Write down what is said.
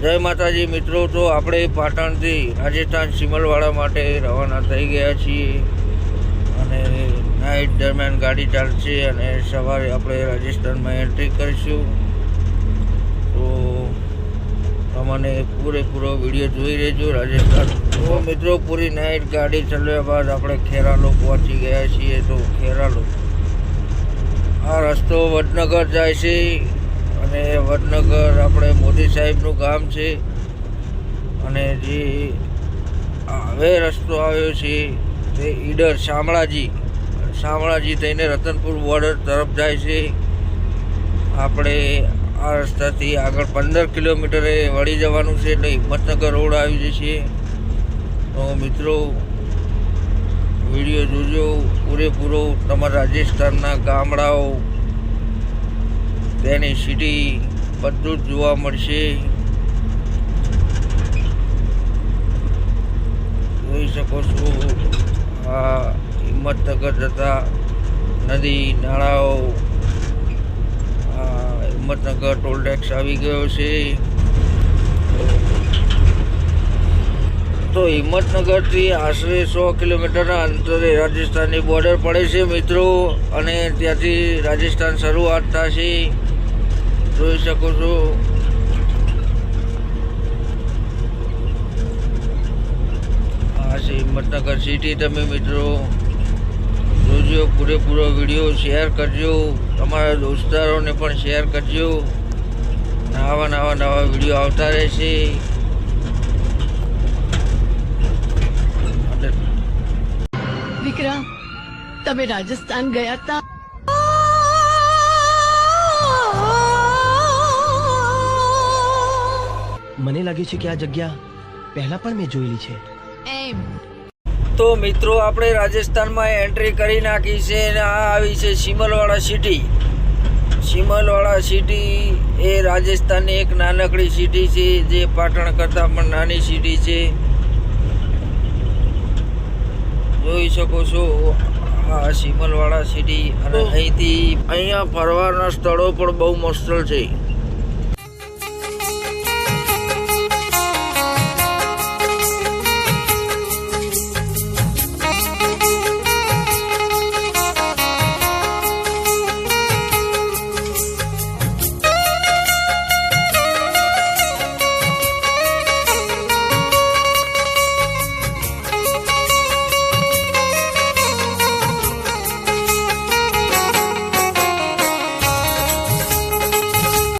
જય માતાજી મિત્રો, તો આપણે પાટણથી રાજસ્થાન સિમલવાડા માટે રવાના થઈ ગયા છીએ અને નાઇટ દરમિયાન ગાડી ચાલશે અને સવારે આપણે રાજસ્થાનમાં એન્ટ્રી કરીશું. તો તમને પૂરેપૂરો વિડીયો જોઈ રહેજો રાજસ્થાન. તો મિત્રો, પૂરી નાઇટ ગાડી ચાલ્યા બાદ આપણે ખેરાલુ પહોંચી ગયા છીએ. તો ખેરાલુ આ રસ્તો વડનગર જાય છે અને વડનગર આપણે મોદી સાહેબનું ગામ છે. અને જે હવે રસ્તો આવ્યો છે તે ઈડર શામળાજી થઈને રતનપુર બોર્ડર તરફ જાય છે. આપણે આ રસ્તાથી આગળ 15 કિલોમીટરે વળી જવાનું છે એટલે હિંમતનગર રોડ આવી જશે. તો મિત્રો, વિડીયો જોજો પૂરેપૂરો. તમારા રાજસ્થાનના ગામડાઓ, તેની સિટી બધું જ જોવા મળશે. જોઈ શકો છો આ હિંમતનગર જતા નદી નાળાઓ. આ હિંમતનગર ટોલ ટેક્સ આવી ગયો છે. તો હિંમતનગરથી આશરે 100 કિલોમીટરના અંતરે રાજસ્થાનની બોર્ડર પડે છે મિત્રો. અને ત્યાંથી રાજસ્થાન શરૂઆત થશે. જોઈ શકો છો આ છે હિંમતનગર સિટી. તમે મિત્રો જોજો પૂરેપૂરો વિડીયો, શેર કરજો, તમારા દોસ્તારોને પણ શેર કરજો. નવા વિડીયો આવતા રહેશે. વિક્રમ, તમે રાજસ્થાન ગયા હતા? મને લાગે છે કે આ જગ્યા પહેલા પણ મેં જોયેલી છે. એમ તો મિત્રો, આપણે રાજસ્થાનમાં એન્ટ્રી કરી નાખી છે અને આ આવી છે સિમલવાડા સિટી. સિમલવાડા સિટી એ રાજસ્થાનની એક નાનકડી સિટી છે, જે પાટણ કરતાં પણ નાની સિટી છે. જોઈ શકો છો આ સિમલવાડા સિટી. અને અહીંયા ફરવાના સ્થળો પણ બહુ મસ્ત છે.